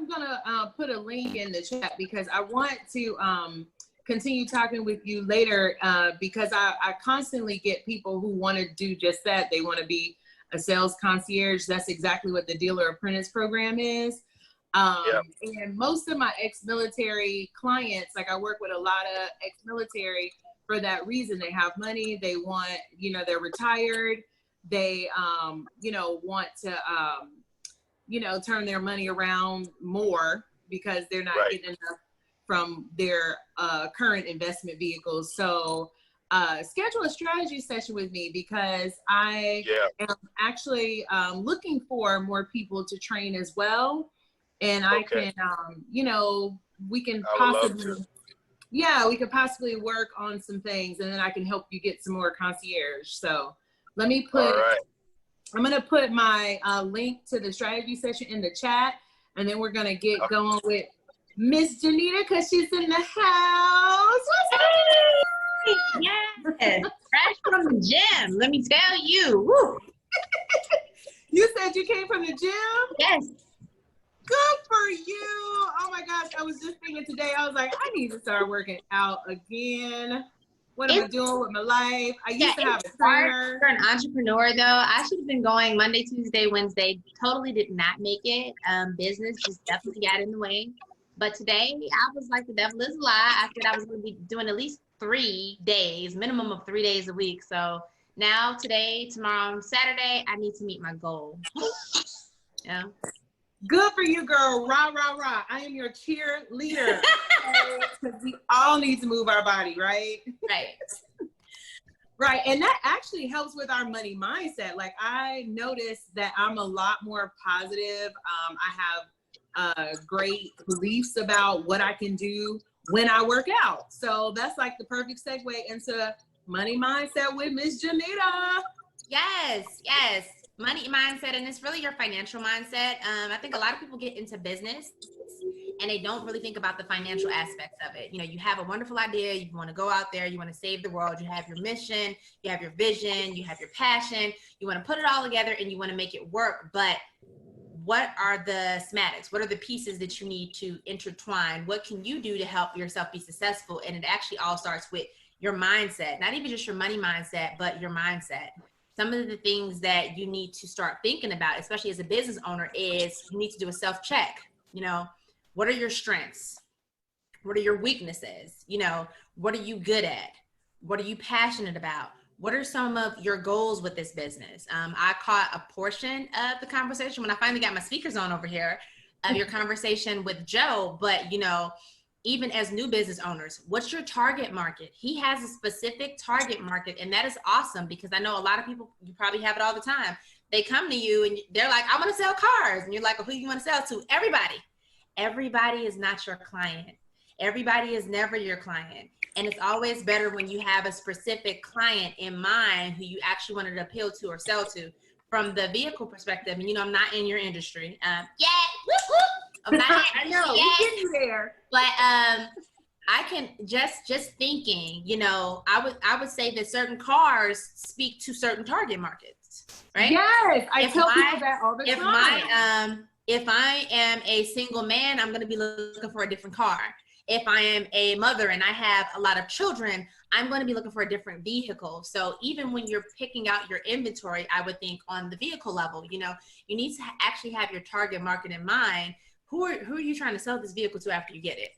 I'm gonna put a link in the chat because I want to continue talking with you later because I constantly get people who want to do just that. They want to be a sales concierge. That's exactly what the dealer apprentice program is. And most of my ex-military clients, like I work with a lot of ex-military for that reason. They have money, they want, you know, they're retired, they, you know, want to, you know, turn their money around more because they're not getting enough from their current investment vehicles. So schedule a strategy session with me because I am actually looking for more people to train as well. And I can, you know, we can possibly, we could possibly work on some things and then I can help you get some more concierge. So let me put, I'm going to put my link to the strategy session in the chat, and then we're going to get going with Miss Janita because she's in the house. Yes, fresh from the gym. Let me tell you. Woo. You said you came from the gym? Yes. Good for you. Oh my gosh. I was just thinking today, I was like, I need to start working out again. What am I doing with my life? I used to have a trainer. For an entrepreneur though, I should have been going Monday, Tuesday, Wednesday. Totally did not make it. Business just definitely got in the way. But today I was like, the devil is a lie. I said I was going to be doing at least 3 days, minimum of 3 days a week. So now today, tomorrow, Saturday, I need to meet my goal. Yeah. Good for you, girl. Rah, rah, rah. I am your cheerleader. Because we all need to move our body, right? Right. Right. And that actually helps with our money mindset. Like I noticed that I'm a lot more positive. I have great beliefs about what I can do when I work out. So that's like the perfect segue into money mindset with Miss Janita. Yes, yes. Money mindset, and it's really your financial mindset. I think a lot of people get into business and they don't really think about the financial aspects of it. You know, you have a wonderful idea, you want to go out there, you want to save the world, you have your mission, you have your vision, you have your passion, you want to put it all together and you want to make it work. But what are the schematics? What are the pieces that you need to intertwine? What can you do to help yourself be successful? And it actually all starts with your mindset, not even just your money mindset, but your mindset. Some of the things that you need to start thinking about, especially as a business owner, is you need to do a self-check. You know, what are your strengths? What are your weaknesses? You know, what are you good at? What are you passionate about? What are some of your goals with this business? I caught a portion of the conversation when I finally got my speakers on over here of your conversation with Joe, but you know, even as new business owners, what's your target market? He has a specific target market, and that is awesome because I know a lot of people, you probably have it all the time. They come to you and they're like, I want to sell cars. And you're like, well, who do you want to sell to? Everybody. Everybody is not your client. Everybody is never your client. And it's always better when you have a specific client in mind who you actually wanted to appeal to or sell to. From the vehicle perspective, and you know, I'm not in your industry. Whoop, whoop. I'm not I know, we're getting there. But I can just thinking, you know, I would say that certain cars speak to certain target markets, right? Yes, I tell people that all the time. If I am a single man, I'm going to be looking for a different car. If I am a mother and I have a lot of children, I'm going to be looking for a different vehicle. So even when you're picking out your inventory, I would think on the vehicle level, you know, you need to actually have your target market in mind. Who are you trying to sell this vehicle to after you get it?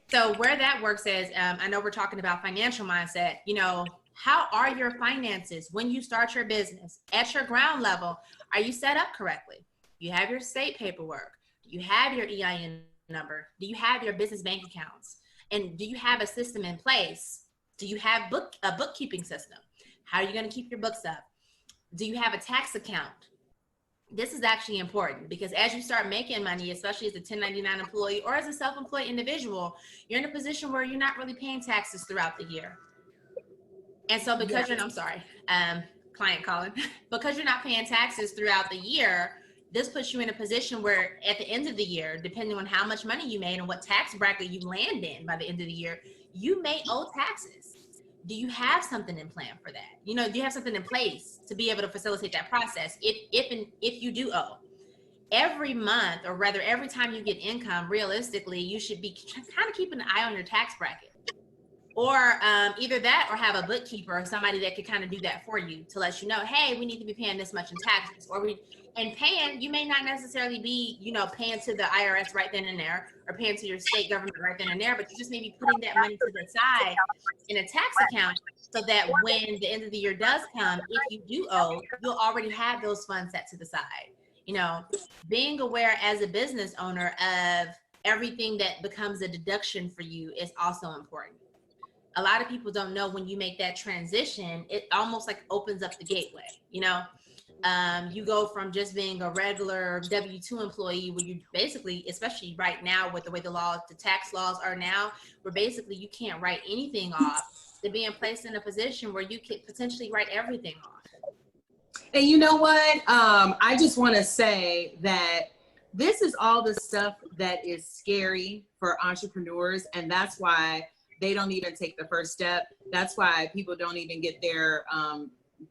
So where that works is, I know we're talking about financial mindset, you know, how are your finances when you start your business at your ground level? Are you set up correctly? You have your state paperwork. You have your EIN number. Do you have your business bank accounts? And do you have a system in place? Do you have a bookkeeping system? How are you going to keep your books up? Do you have a tax account? This is actually important because as you start making money, especially as a 1099 employee or as a self-employed individual, you're in a position where you're not really paying taxes throughout the year. And so because client calling, because you're not paying taxes throughout the year, this puts you in a position where at the end of the year, depending on how much money you made and what tax bracket you land in by the end of the year, you may owe taxes. Do you have something in plan for that? You know, do you have something in place to be able to facilitate that process if you do owe? every month, or rather every time you get income, realistically, you should be kind of keeping an eye on your tax bracket. Or either that, or have a bookkeeper or somebody that could kind of do that for you to let you know, hey, we need to be paying this much in taxes. And paying, you may not necessarily be, paying to the IRS right then and there, or paying to your state government right then and there, but you just may be putting that money to the side in a tax account, so that when the end of the year does come, if you do owe, you'll already have those funds set to the side. Being aware as a business owner of everything that becomes a deduction for you is also important. A lot of people don't know, when you make that transition, it almost like opens up the gateway. You go from just being a regular W-2 employee, where you basically, especially right now with the way the tax laws are now, where basically you can't write anything off, to being placed in a position where you could potentially write everything off. And you know what? I just want to say that this is all the stuff that is scary for entrepreneurs, and that's why they don't even take the first step. That's why people don't even get their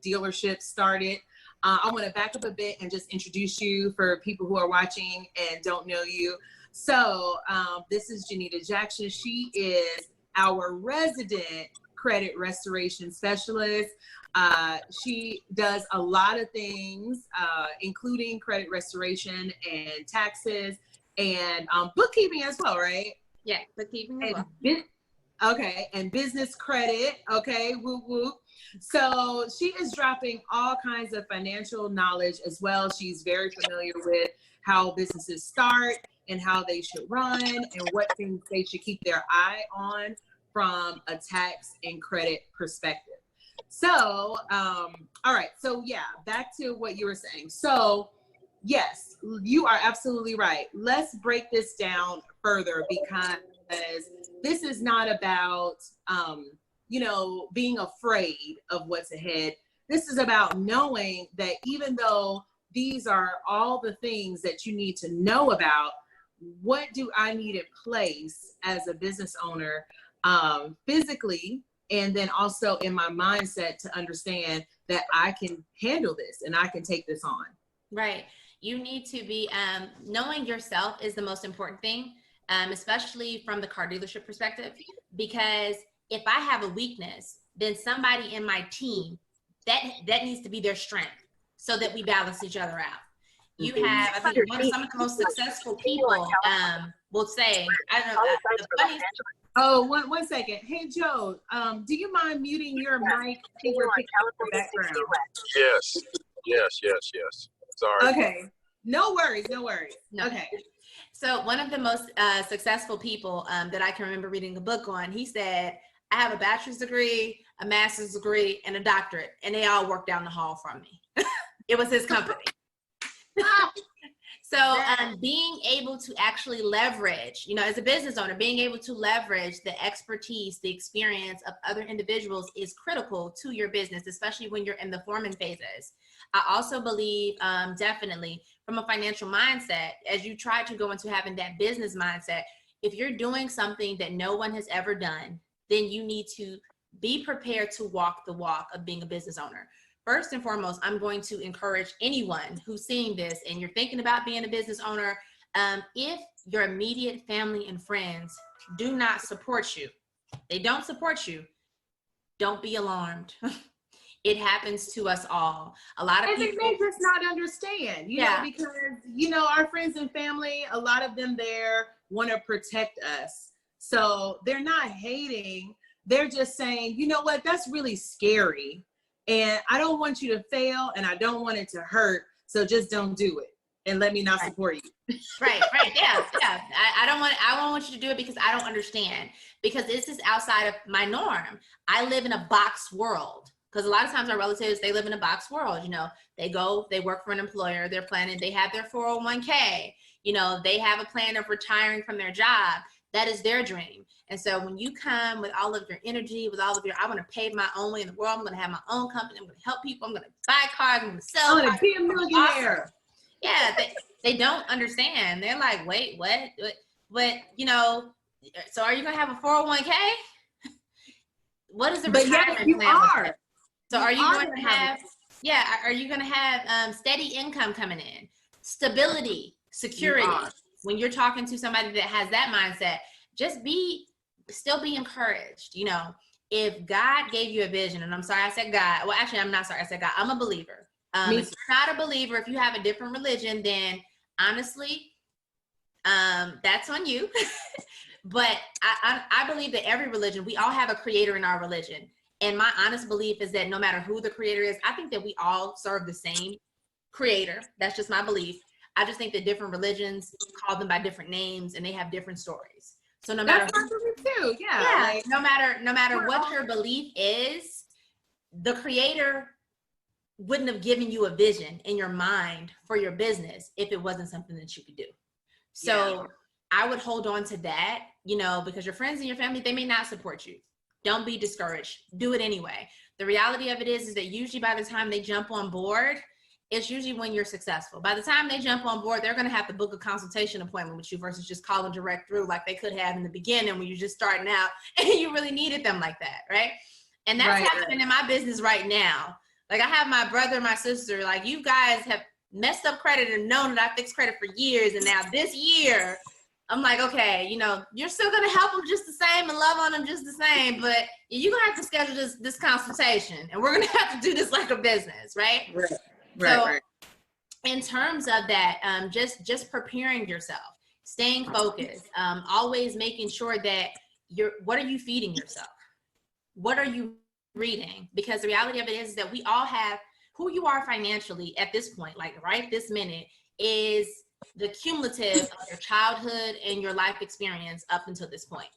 dealerships started. I want to back up a bit and just introduce you for people who are watching and don't know you. So this is Janita Jackson. She is our resident credit restoration specialist. She does a lot of things, including credit restoration and taxes and bookkeeping as well, right? Yeah, bookkeeping as well. Okay, and business credit. Okay, whoop whoop. So she is dropping all kinds of financial knowledge as well. She's very familiar with how businesses start and how they should run and what things they should keep their eye on from a tax and credit perspective. So, all right. So yeah, back to what you were saying. So yes, you are absolutely right. Let's break this down further, because this is not about, being afraid of what's ahead. This is about knowing that even though these are all the things that you need to know about, what do I need in place as a business owner, physically, and then also in my mindset, to understand that I can handle this and I can take this on. Right. You need to be, knowing yourself is the most important thing. Especially from the car dealership perspective, because if I have a weakness, then somebody in my team, that needs to be their strength, so that we balance each other out. You have, I think, some of the most successful people will say, I don't know, the funniest. Oh, one second. Hey, Joe, do you mind muting your mic? I think we're picking up the background. Yes. Sorry. Okay. No worries. No. Okay. So one of the most successful people that I can remember reading a book on, he said, I have a bachelor's degree, a master's degree, and a doctorate, and they all work down the hall from me. It was his company. So being able to actually leverage, as a business owner, being able to leverage the expertise, the experience of other individuals is critical to your business, especially when you're in the forming phases. I also believe definitely from a financial mindset, as you try to go into having that business mindset, if you're doing something that no one has ever done, then you need to be prepared to walk the walk of being a business owner. First and foremost, I'm going to encourage anyone who's seeing this and you're thinking about being a business owner, if your immediate family and friends do not support you, they don't support you, don't be alarmed. It happens to us all. A lot of and people they may just not understand, know, because, our friends and family, a lot of them there want to protect us. So they're not hating. They're just saying, you know what, that's really scary. And I don't want you to fail and I don't want it to hurt. So just don't do it and let me not support you. Right. Yeah. I don't want you to do it because I don't understand, because this is outside of my norm. I live in a box world. Because a lot of times our relatives, they live in a box world. They work for an employer, they're planning, they have their 401k, they have a plan of retiring from their job. That is their dream. And so when you come with all of your energy, with all of your, I want to pave my own way in the world, I'm going to have my own company, I'm going to help people, I'm going to buy cars, I'm going to sell cars. I'm going to be a millionaire. Awesome. Yeah, they don't understand. They're like, wait, what? But, so are you going to have a 401k? What is the retirement plan? So are you going to have steady income coming in? stability, security. When you're talking to somebody that has that mindset, still be encouraged. You know, if God gave you a vision, and I'm sorry I said God. Well, actually, I'm not sorry I said God. I'm a believer. If you're not a believer, if you have a different religion, then honestly, that's on you. But I believe that every religion, we all have a creator in our religion. And my honest belief is that no matter who the creator is, I think that we all serve the same creator. That's just my belief. I just think that different religions call them by different names and they have different stories. So no matter too. Yeah. Like, no matter what your belief is, the creator wouldn't have given you a vision in your mind for your business if it wasn't something that you could do. So I would hold on to that, you know, because your friends and your family, they may not support you. Don't be discouraged. Do it anyway. The reality of it is that usually by the time they jump on board, it's usually when you're successful. By the time they jump on board, they're going to have to book a consultation appointment with you versus just calling direct through like they could have in the beginning when you're just starting out and you really needed them like that, right? And that's happening in my business right now. Like I have my brother and my sister, like you guys have messed up credit and known that I fixed credit for years. And now this year, I'm like, okay, you know, you're still going to help them just the same and love on them just the same, but you're going to have to schedule this consultation and we're going to have to do this like a business, right? Right. In terms of that, just preparing yourself, staying focused, always making sure that what are you feeding yourself? What are you reading? Because the reality of it is that we all have who you are financially at this point, like right this minute, is the cumulative of your childhood and your life experience up until this point.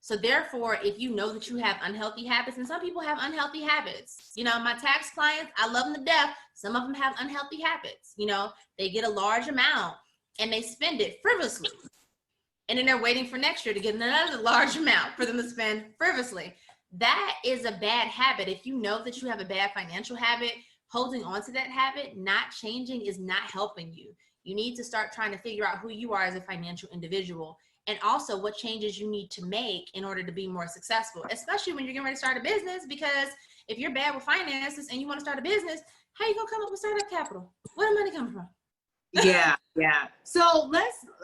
So therefore, if you know that you have unhealthy habits, and some people have unhealthy habits, you know, my tax clients, I love them to death. Some of them have unhealthy habits. You know, they get a large amount and they spend it frivolously. And then they're waiting for next year to get another large amount for them to spend frivolously. That is a bad habit. If you know that you have a bad financial habit, holding on to that habit, not changing is not helping you. You need to start trying to figure out who you are as a financial individual and also what changes you need to make in order to be more successful, especially when you're getting ready to start a business, because if you're bad with finances and you want to start a business, how you gonna come up with startup capital? Where the money come from? Yeah. So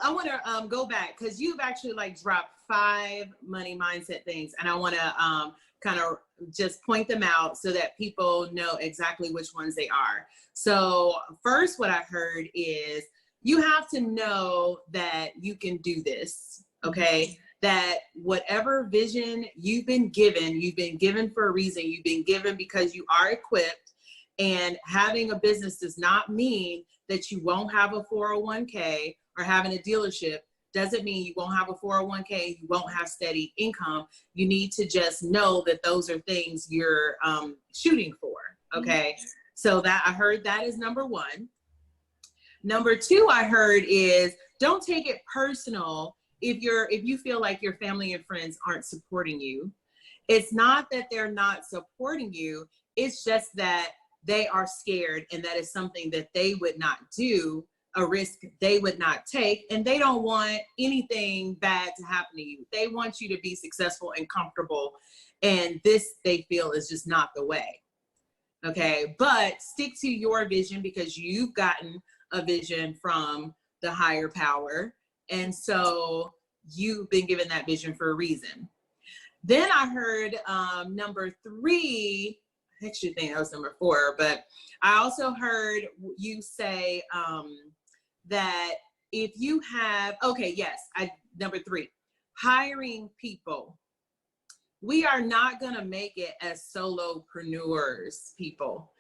I want to go back because you've actually like dropped 5 money mindset things, and I want to kind of just point them out so that people know exactly which ones they are. So first, what I heard is you have to know that you can do this, okay? That whatever vision you've been given for a reason. You've been given because you are equipped, and having a business does not mean that you won't have a 401k, or having a dealership doesn't mean you won't have a 401k, you won't have steady income. You need to just know that those are things you're shooting for, okay? Mm-hmm. So that I heard that is number 1. Number 2 I heard is don't take it personal if you feel like your family and friends aren't supporting you. It's not that they're not supporting you, it's just that they are scared, and that is something that they would not do, a risk they would not take, and they don't want anything bad to happen to you. They want you to be successful and comfortable, and this they feel is just not the way. Okay, but stick to your vision because you've gotten a vision from the higher power, and so you've been given that vision for a reason. Then I heard number 3, I actually think that was number 4, but I also heard you say that if you have, number 3, hiring people. We are not going to make it as solopreneurs, people.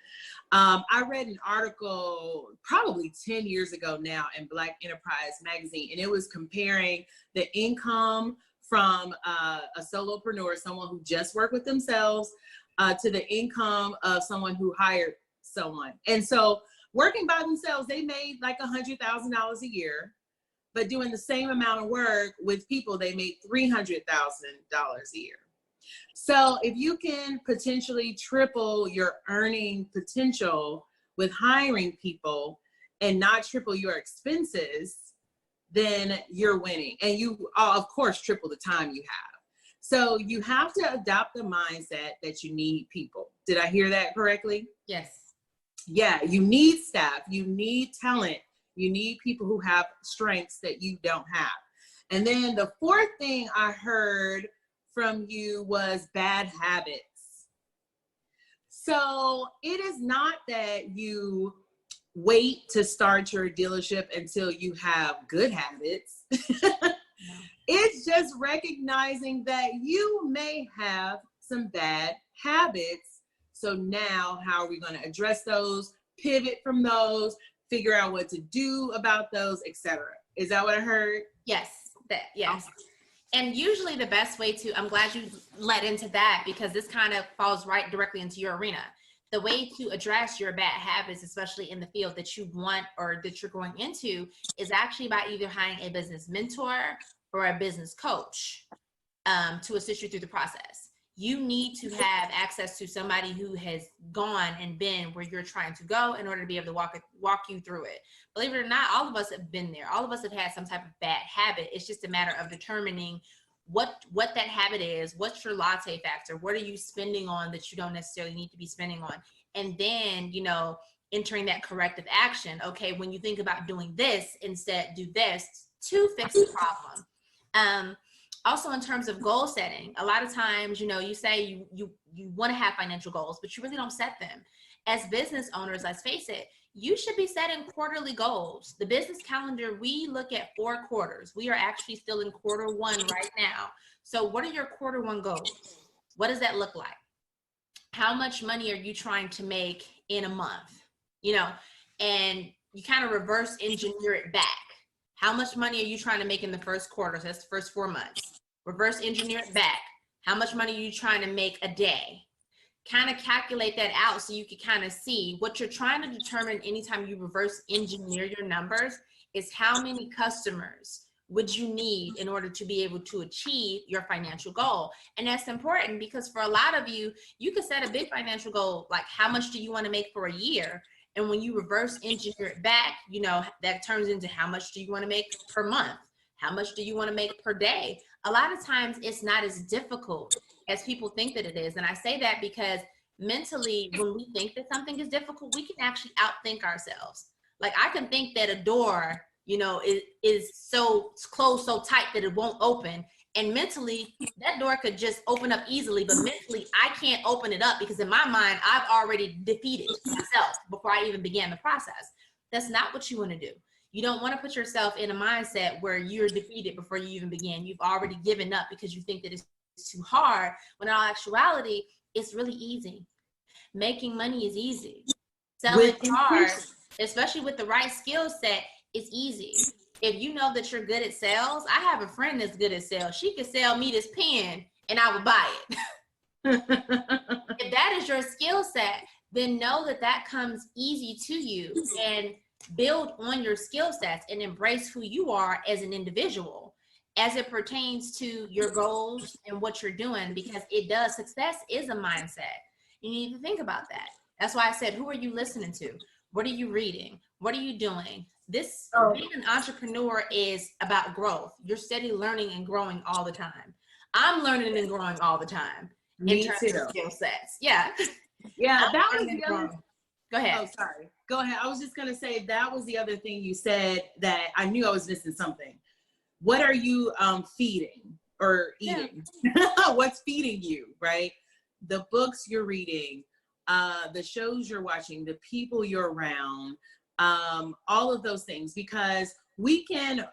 I read an article probably 10 years ago now in Black Enterprise magazine, and it was comparing the income from a solopreneur, someone who just worked with themselves, to the income of someone who hired someone. And so working by themselves, they made like $100,000 a year, but doing the same amount of work with people, they made $300,000 a year. So if you can potentially triple your earning potential with hiring people and not triple your expenses, then you're winning. And you, of course, triple the time you have. So you have to adopt the mindset that you need people. Did I hear that correctly? Yes. Yeah, you need staff, you need talent, You need people who have strengths that you don't have. And then the fourth thing I heard from you was bad habits. So it is not that you wait to start your dealership until you have good habits. It's just recognizing that you may have some bad habits. So now how are we going to address those, pivot from those, figure out what to do about those, etc. Is that what I heard? Yes, yes. And usually the best way to, I'm glad you led into that, because this kind of falls right directly into your arena. The way to address your bad habits, especially in the field that you want or that you're going into, is actually by either hiring a business mentor or a business coach to assist you through the process. You need to have access to somebody who has gone and been where you're trying to go in order to be able to walk you through it. Believe it or not, all of us have been there. All of us have had some type of bad habit. It's just a matter of determining what that habit is. What's your latte factor? What are you spending on that you don't necessarily need to be spending on? And then, you know, entering that corrective action. Okay, when you think about doing this, instead do this to fix the problem. Also, in terms of goal setting, a lot of times, you know, you say you want to have financial goals, but you really don't set them. As business owners, let's face it, you should be setting quarterly goals. The business calendar, we look at 4 quarters. We are actually still in quarter 1 right now. So what are your quarter 1 goals? What does that look like? How much money are you trying to make in a month? You know, and you kind of reverse engineer it back. How much money are you trying to make in the first quarter? So that's the first 4 months. Reverse engineer it back. How much money are you trying to make a day? Kind of calculate that out so you can kind of see what you're trying to determine anytime you reverse engineer your numbers is how many customers would you need in order to be able to achieve your financial goal. And that's important because for a lot of you, you could set a big financial goal, like how much do you want to make for a year? And when you reverse engineer it back, you know, that turns into how much do you want to make per month? How much do you want to make per day? A lot of times it's not as difficult as people think that it is. And I say that because mentally, when we think that something is difficult, we can actually outthink ourselves. Like I can think that a door, you know, is so closed so tight that it won't open. And mentally, that door could just open up easily, but mentally, I can't open it up because in my mind, I've already defeated myself before I even began the process. That's not what you want to do. You don't want to put yourself in a mindset where you're defeated before you even begin. You've already given up because you think that it's too hard, when in all actuality, it's really easy. Making money is easy. Selling cars, especially with the right skill set, is easy. If you know that you're good at sales, I have a friend that's good at sales. She could sell me this pen and I would buy it. If that is your skill set, then know that that comes easy to you and build on your skill sets and embrace who you are as an individual as it pertains to your goals and what you're doing, because it does. Success is a mindset. You need to think about that. That's why I said, who are you listening to? What are you reading? What are you doing? Being an entrepreneur is about growth. You're steady learning and growing all the time. I'm learning and growing all the time. Me in terms too. of skill sets. Yeah. Yeah, that was the other. Go ahead. Oh, sorry. Go ahead. I was just going to say that was the other thing you said that I knew I was missing something. What are you feeding or eating? Yeah. What's feeding you, right? The books you're reading, the shows you're watching, the people you're around, all of those things, because we can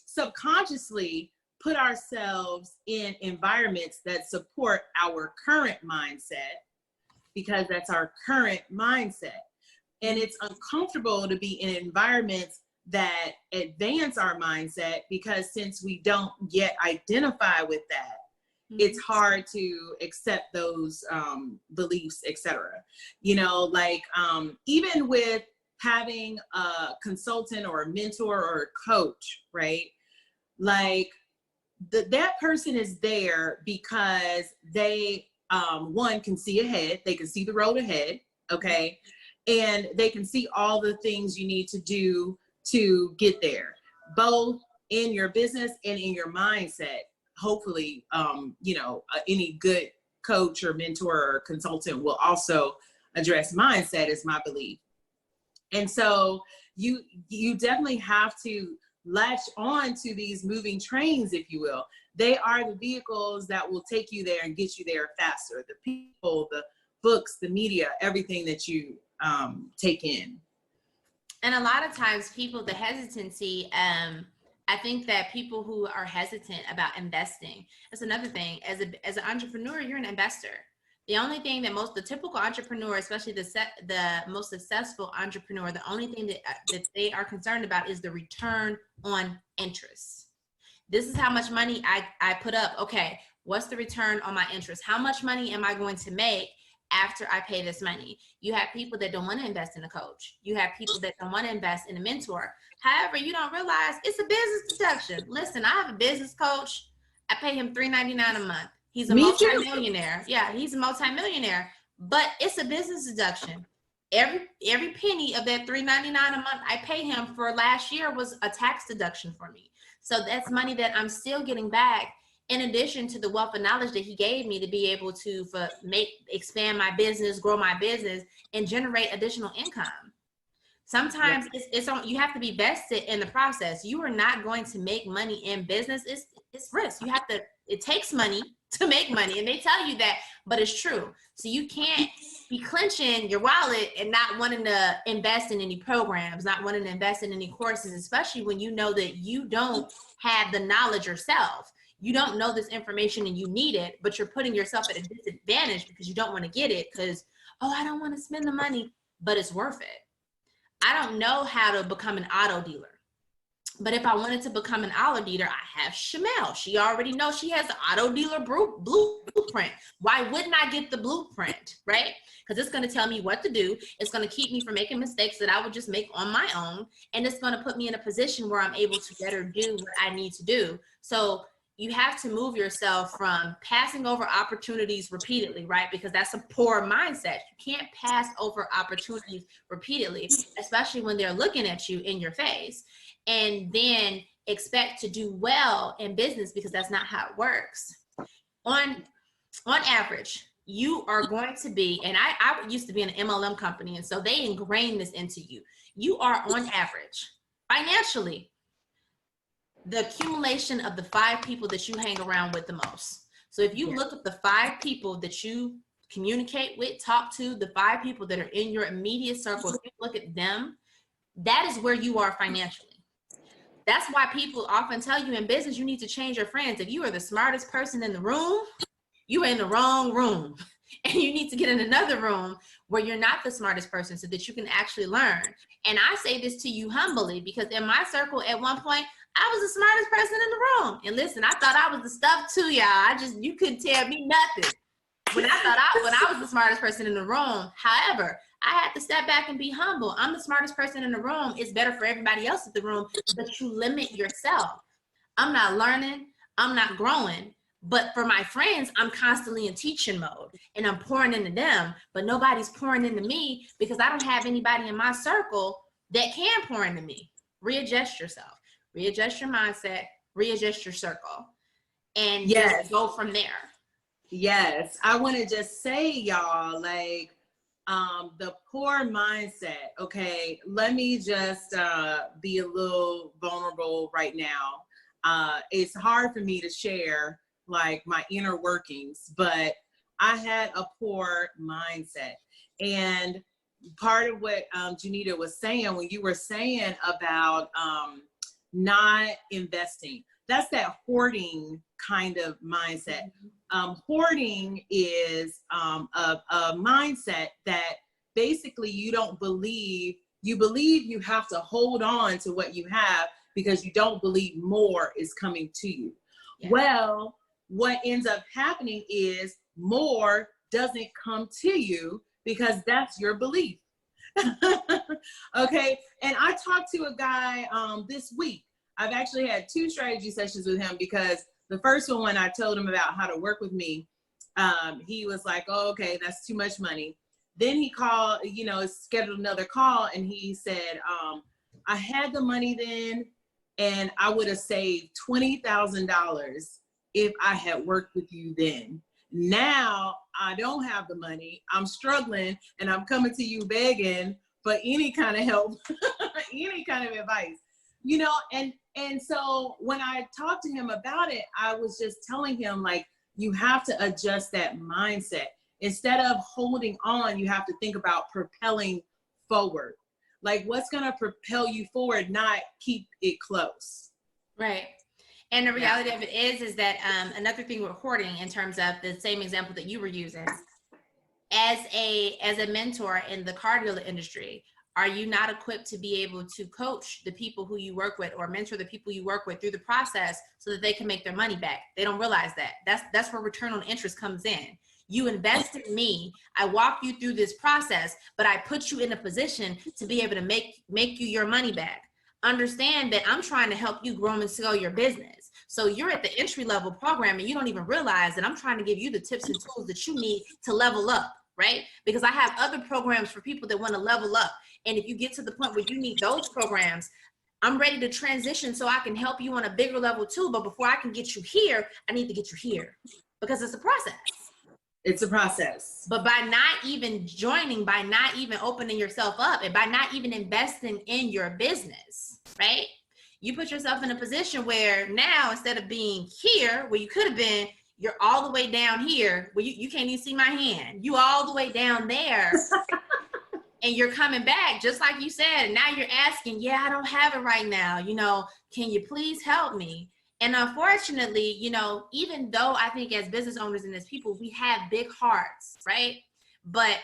subconsciously put ourselves in environments that support our current mindset, because that's our current mindset. And it's uncomfortable to be in environments that advance our mindset, because since we don't yet identify with that, it's hard to accept those beliefs, etc. You know, like even with having a consultant or a mentor or a coach, right? Like that person is there because they, one, can see ahead. They can see the road ahead, okay? And they can see all the things you need to do to get there, both in your business and in your mindset. Hopefully, you know, any good coach or mentor or consultant will also address mindset, is my belief. And so you definitely have to latch on to these moving trains, if you will. They are the vehicles that will take you there and get you there faster. The people, the books, the media, everything that you take in. And a lot of times people, the hesitancy, I think that people who are hesitant about investing, that's another thing. As an entrepreneur, you're an investor. The only thing that the typical entrepreneur, especially the most successful entrepreneur, the only thing that they are concerned about is the return on interest. This is how much money I put up. Okay, what's the return on my interest? How much money am I going to make after I pay this money? You have people that don't want to invest in a coach. You have people that don't want to invest in a mentor. However, you don't realize it's a business deduction. Listen, I have a business coach. I pay him $3.99 a month. He's a multimillionaire. Yeah, he's a multimillionaire, but it's a business deduction. Every penny of that $3.99 a month I pay him for last year was a tax deduction for me. So that's money that I'm still getting back, in addition to the wealth of knowledge that he gave me to be able to expand my business, grow my business, and generate additional income. Sometimes you have to be vested in the process. You are not going to make money in business. It's risk. It takes money to make money, and they tell you that, but it's true. So you can't be clenching your wallet and not wanting to invest in any programs, not wanting to invest in any courses, especially when you know that you don't have the knowledge yourself. You don't know this information and you need it, but you're putting yourself at a disadvantage because you don't want to get it because, I don't want to spend the money, but it's worth it. I don't know how to become an auto dealer, but if I wanted to become an auto dealer, I have Shamel. She already knows, she has the auto dealer blueprint. Why wouldn't I get the blueprint, right? Because it's going to tell me what to do. It's going to keep me from making mistakes that I would just make on my own. And it's going to put me in a position where I'm able to better do what I need to do. So you have to move yourself from passing over opportunities repeatedly, right? Because that's a poor mindset. You can't pass over opportunities repeatedly, especially when they're looking at you in your face, and then expect to do well in business, because that's not how it works. On average, you are going to be, and I used to be in an MLM company, and so they ingrained this into you. You are on average, financially, the accumulation of the 5 people that you hang around with the most. So if you look at the 5 people that you communicate with, talk to, the 5 people that are in your immediate circle, if you look at them, that is where you are financially. That's why people often tell you in business, you need to change your friends. If you are the smartest person in the room, you are in the wrong room. And you need to get in another room where you're not the smartest person so that you can actually learn. And I say this to you humbly, because in my circle at one point, I was the smartest person in the room. And listen, I thought I was the stuff too, y'all. You couldn't tell me nothing. When I was the smartest person in the room. However, I had to step back and be humble. I'm the smartest person in the room. It's better for everybody else in the room, but you limit yourself. I'm not learning. I'm not growing. But for my friends, I'm constantly in teaching mode and I'm pouring into them, but nobody's pouring into me because I don't have anybody in my circle that can pour into me. Readjust yourself, readjust your mindset, readjust your circle, and just go from there. Yes. I want to just say, y'all, like, the poor mindset. Okay. Let me just, be a little vulnerable right now. It's hard for me to share like my inner workings, but I had a poor mindset. And part of what Janita was saying, when you were saying about not investing, that's that hoarding kind of mindset. Hoarding is a mindset that basically you believe you have to hold on to what you have because you don't believe more is coming to you. Yeah. Well, what ends up happening is more doesn't come to you because that's your belief. Okay. And I talked to a guy this week. I've actually had 2 strategy sessions with him because the first one, when I told him about how to work with me, he was like, oh, okay, that's too much money. Then he called, scheduled another call, and he said, I had the money then, and I would have saved $20,000 if I had worked with you then. Now I don't have the money. I'm struggling, and I'm coming to you begging for any kind of help, any kind of advice, you know, and so when I talked to him about it, I was just telling him, like, you have to adjust that mindset. Instead of holding on, you have to think about propelling forward. Like, what's going to propel you forward, not keep it close. Right. And the reality of it is that another thing with hoarding, in terms of the same example that you were using, as a mentor in the car dealer industry, are you not equipped to be able to coach the people who you work with or mentor the people you work with through the process so that they can make their money back? They don't realize that. That's where return on interest comes in. You invest in me, I walk you through this process, but I put you in a position to be able to make you your money back. Understand that I'm trying to help you grow and scale your business. So you're at the entry level program and you don't even realize that I'm trying to give you the tips and tools that you need to level up, right? Because I have other programs for people that want to level up. And if you get to the point where you need those programs, I'm ready to transition so I can help you on a bigger level too. But before I can get you here, I need to get you here, because it's a process. It's a process. But by not even joining, by not even opening yourself up, and by not even investing in your business, right? You put yourself in a position where now, instead of being here where you could have been, you're all the way down here where you can't even see my hand. You all the way down there. And you're coming back, just like you said, and now you're asking, yeah, I don't have it right now. You know, can you please help me? And unfortunately, you know, even though I think as business owners and as people, we have big hearts, right? But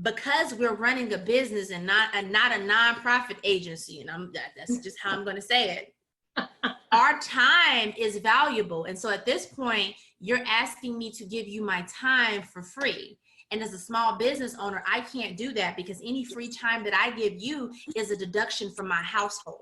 because we're running a business and not a nonprofit agency, and that's just how I'm going to say it, our time is valuable. And so at this point, you're asking me to give you my time for free. And as a small business owner, I can't do that, because any free time that I give you is a deduction from my household.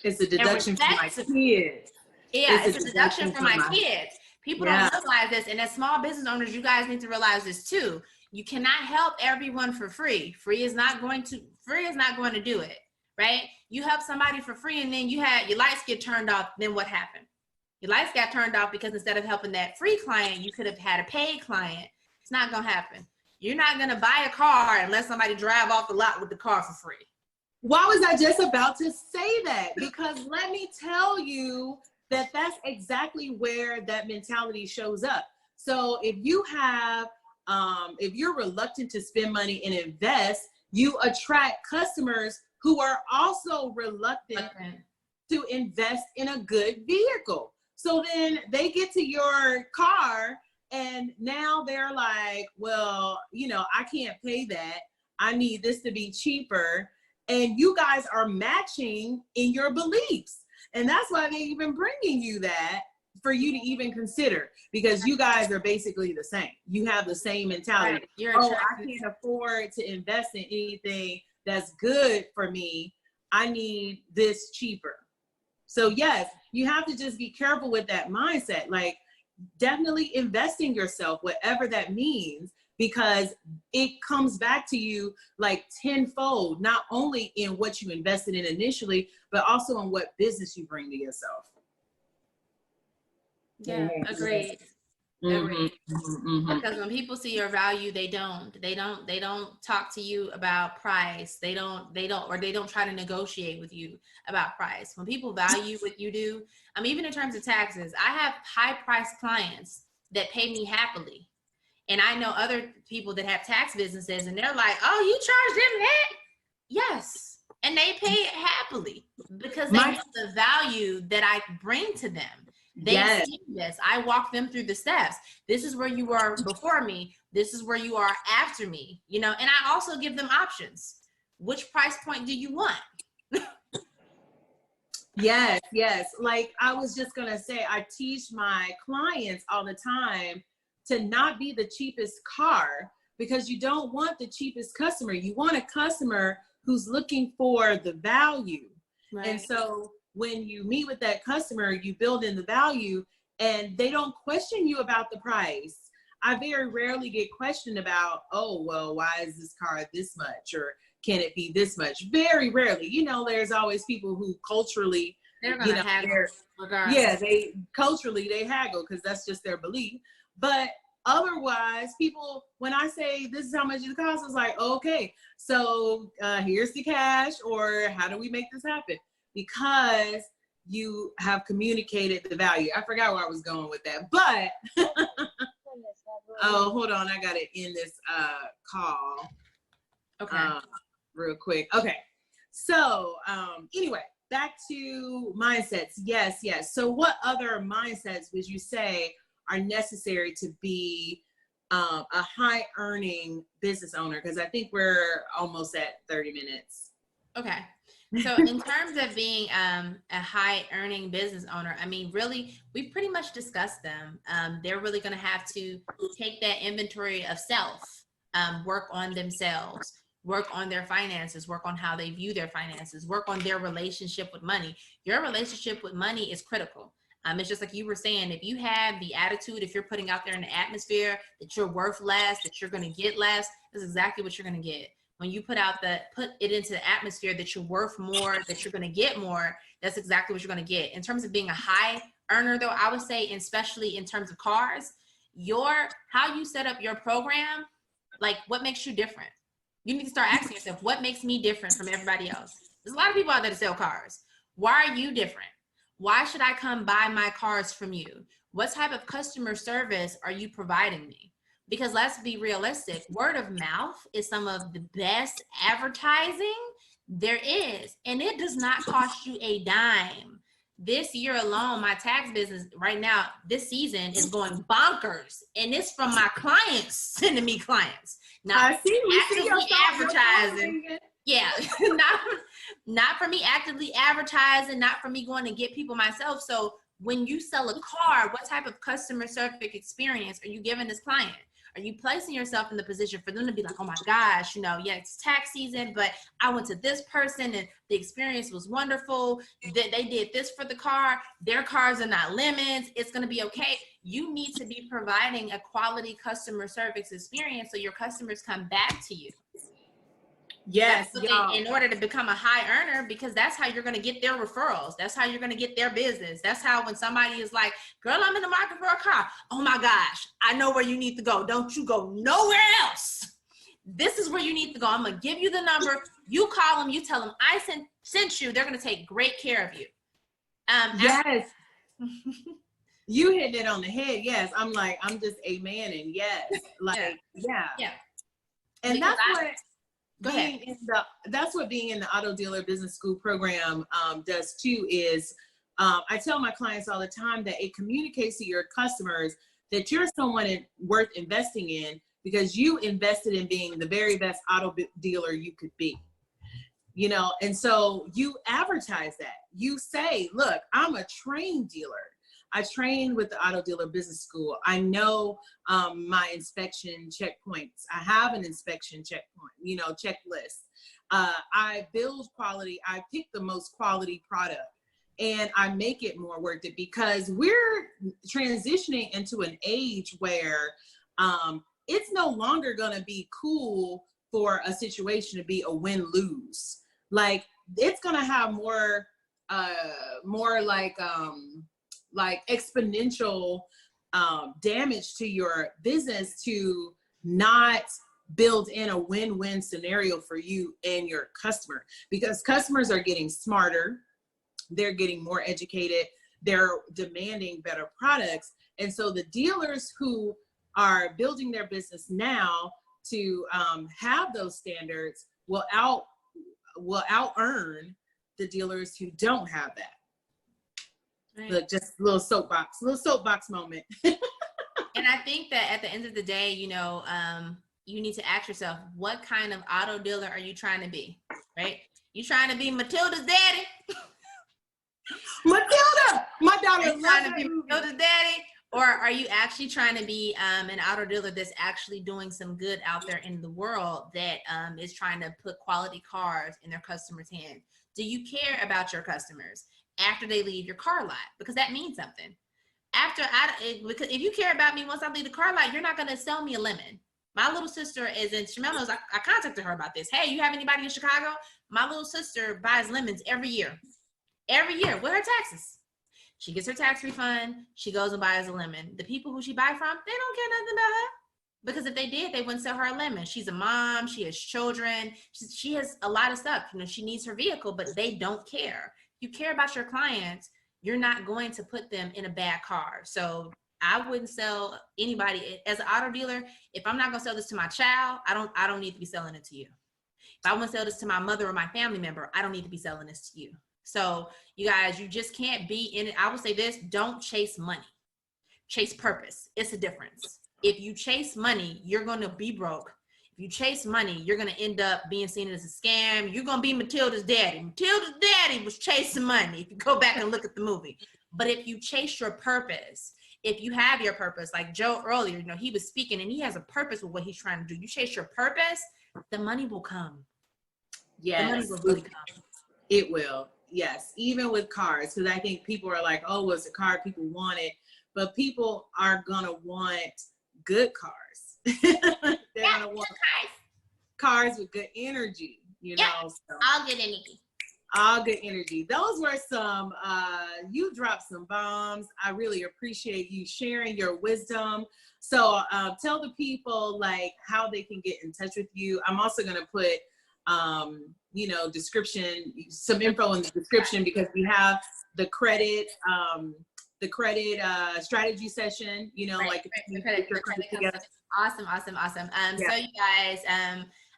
It's a deduction from my kids. Yeah, it's a deduction from my kids. People don't realize this. And as small business owners, you guys need to realize this too. You cannot help everyone for free. Free is not going to do it, right? You help somebody for free and then you have your lights get turned off. Then what happened? Your lights got turned off because instead of helping that free client, you could have had a paid client. It's not going to happen. You're not going to buy a car unless somebody drive off the lot with the car for free. Why was I just about to say that? Because let me tell you that that's exactly where that mentality shows up. So if you have, if you're reluctant to spend money and invest, you attract customers who are also reluctant to invest in a good vehicle. So then they get to your car and now they're like, well, you know, I can't pay that. I need this to be cheaper. And you guys are matching in your beliefs. And that's why they're even bringing you that for you to even consider, because you guys are basically the same. You have the same mentality. Right. Oh, I can't afford to invest in anything that's good for me. I need this cheaper. So yes, you have to just be careful with that mindset. Like, definitely invest in yourself, whatever that means, because it comes back to you like tenfold, not only in what you invested in initially, but also in what business you bring to yourself. Yeah, agreed. Agreed. Because when people see your value, they don't talk to you about price. They don't try to negotiate with you about price. When people value what you do, even in terms of taxes, I have high price clients that pay me happily. And I know other people that have tax businesses and they're like, oh, you charge them that? Yes. And they pay it happily because they know the value that I bring to them. They see this. I walk them through the steps. This is where you were before me. This is where you are after me, you know, and I also give them options. Which price point do you want? Yes. Like I was just going to say, I teach my clients all the time to not be the cheapest car, because you don't want the cheapest customer. You want a customer who's looking for the value. Right. And so when you meet with that customer, you build in the value and they don't question you about the price. I very rarely get questioned about, oh, well, why is this car this much? Or can it be this much? Very rarely. You know, there's always people who culturally, they're going to haggle. Culturally they haggle because that's just their belief. But Otherwise, people, when I say this is how much it costs, it's like, okay, so here's the cash, or how do we make this happen? Because you have communicated the value. I forgot where I was going with that, but oh, hold on, I got to end this call. Okay. Real quick. Okay. So anyway, back to mindsets. Yes. So what other mindsets would you say are necessary to be a high earning business owner? Because I think we're almost at 30 minutes. Okay. So in terms of being a high earning business owner, I mean, really, we pretty much discussed them. They're really going to have to take that inventory of self, work on themselves, work on their finances, work on how they view their finances, work on their relationship with money. Your relationship with money is critical. It's just like you were saying, if you have the attitude, if you're putting out there in the atmosphere that you're worth less, that you're going to get less, that's exactly what you're going to get. When you put it into the atmosphere that you're worth more, that you're going to get more, that's exactly what you're going to get. In terms of being a high earner, though, I would say, especially in terms of cars, how you set up your program, like what makes you different? You need to start asking yourself, what makes me different from everybody else? There's a lot of people out there that sell cars. Why are you different? Why should I come buy my cars from you? What type of customer service are you providing me? Because let's be realistic, word of mouth is some of the best advertising there is, and it does not cost you a dime. This year alone, my tax business right now, this season is going bonkers, and it's from my clients sending me clients. Not actively advertising. Yeah, not for me actively advertising, not for me going to get people myself. So when you sell a car, what type of customer service experience are you giving this client? Are you placing yourself in the position for them to be like, oh my gosh, yeah, it's tax season, but I went to this person and the experience was wonderful. They did this for the car. Their cars are not lemons. It's going to be okay. You need to be providing a quality customer service experience so your customers come back to you. Yes, in order to become a high earner, because that's how you're going to get their referrals. That's how you're going to get their business. That's how when somebody is like, girl, I'm in the market for a car. Oh my gosh, I know where you need to go. Don't you go nowhere else. This is where you need to go. I'm going to give you the number. You call them. You tell them I sent you. They're going to take great care of you. Yes. You hit it on the head. Yes. I'm just amen. And yes, yeah. And because that's what being in the auto dealer business school program does too, is I tell my clients all the time that it communicates to your customers that you're someone worth investing in because you invested in being the very best auto dealer you could be, and so you advertise that. You say, look, I'm a trained dealer. I trained with the auto dealer business school. I know my inspection checkpoints. I have an inspection checkpoint, checklist. I build quality. I pick the most quality product and I make it more worth it, because we're transitioning into an age where it's no longer going to be cool for a situation to be a win-lose. Like it's going to have more like exponential damage to your business to not build in a win-win scenario for you and your customer, because customers are getting smarter, they're getting more educated, they're demanding better products. And so the dealers who are building their business now to have those standards will out earn the dealers who don't have that. Right. Look, just a little soapbox moment. And I think that at the end of the day, you need to ask yourself, what kind of auto dealer are you trying to be, right? You trying to be Matilda's daddy? Matilda, my daughter loves trying to be Matilda's daddy, or are you actually trying to be an auto dealer that's actually doing some good out there in the world, that is trying to put quality cars in their customers' hands? Do you care about your customers after they leave your car lot? Because that means something. Because if you care about me once I leave the car lot, you're not going to sell me a lemon. My little sister is in Shimano's. I contacted her about this. Hey, you have anybody in Chicago? My little sister buys lemons every year with her taxes. She gets her tax refund. She goes and buys a lemon. The people who she buy from, they don't care nothing about her. Because if they did, they wouldn't sell her a lemon. She's a mom. She has children. She has a lot of stuff. You know, she needs her vehicle, but they don't care. You care about your clients. You're not going to put them in a bad car. So I wouldn't sell anybody as an auto dealer. If I'm not going to sell this to my child, I don't need to be selling it to you. If I want to sell this to my mother or my family member, I don't need to be selling this to you. So you guys, you just can't be in it. I will say this, don't chase money. Chase purpose. It's a difference. If you chase money, you're going to be broke. If you chase money, you're going to end up being seen as a scam. You're going to be Matilda's daddy. Matilda's daddy was chasing money, if you go back and look at the movie. But if you chase your purpose, if you have your purpose, like Joe earlier, you know, he was speaking and he has a purpose with what he's trying to do. You chase your purpose, the money will come. Yes. The money will really come. It will. Yes. Even with cars, because I think people are like, oh, well, it's a car, people want it. But people are going to want good cars. They're going to want cars with good energy, you know. So. All good energy. All good energy. Those were some, you dropped some bombs. I really appreciate you sharing your wisdom. So tell the people like how they can get in touch with you. I'm also going to put, you know, description, some info in the description, because we have the credit strategy session, you know, right, like the credit together. Awesome. So you guys,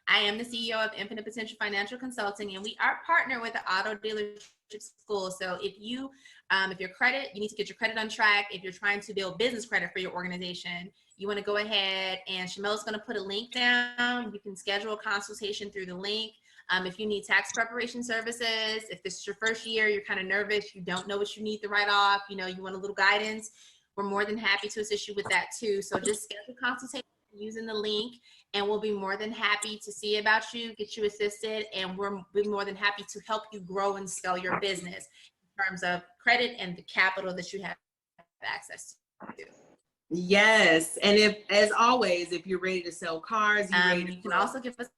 I am the CEO of Infinite Potential Financial Consulting, and we are partnered with the Auto Dealership School. So if you, if your credit, you need to get your credit on track. If you're trying to build business credit for your organization, you want to go ahead, and Shamel's going to put a link down. You can schedule a consultation through the link. If you need tax preparation services, if this is your first year, you're kind of nervous, you don't know what you need to write off, you know, you want a little guidance, we're more than happy to assist you with that too. So just schedule a consultation using the link, and we'll be more than happy to see about you, get you assisted, and we'll be more than happy to help you grow and scale your business in terms of credit and the capital that you have access to. Yes. And if, as always, if you're ready to sell cars, you can also give us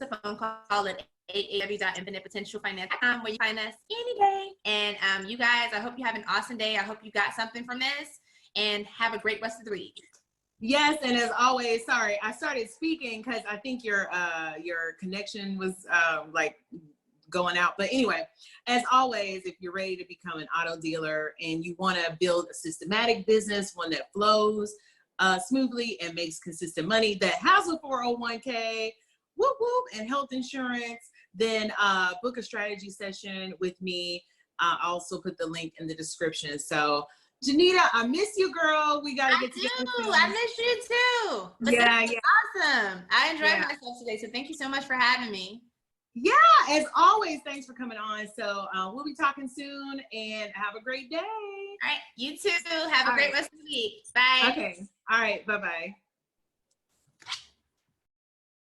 a phone call at 888-infinitepotentialfinance.com, where you find us any day. And you guys, I hope you have an awesome day. I hope you got something from this, and have a great rest of the week. Yes, and as always, sorry, I started speaking because I think your connection was like going out. But anyway, as always, if you're ready to become an auto dealer and you want to build a systematic business, one that flows smoothly and makes consistent money, that has a 401k, whoop whoop, and health insurance, then book a strategy session with me. I'll also put the link in the description. So Janita, I miss you, girl. We gotta get together. I miss you too. But yeah. Awesome. I enjoyed myself today. So thank you so much for having me. Yeah, as always, thanks for coming on. So we'll be talking soon, and have a great day. All right, you too. Have a great rest of the week. Bye. Okay. All right. Bye-bye.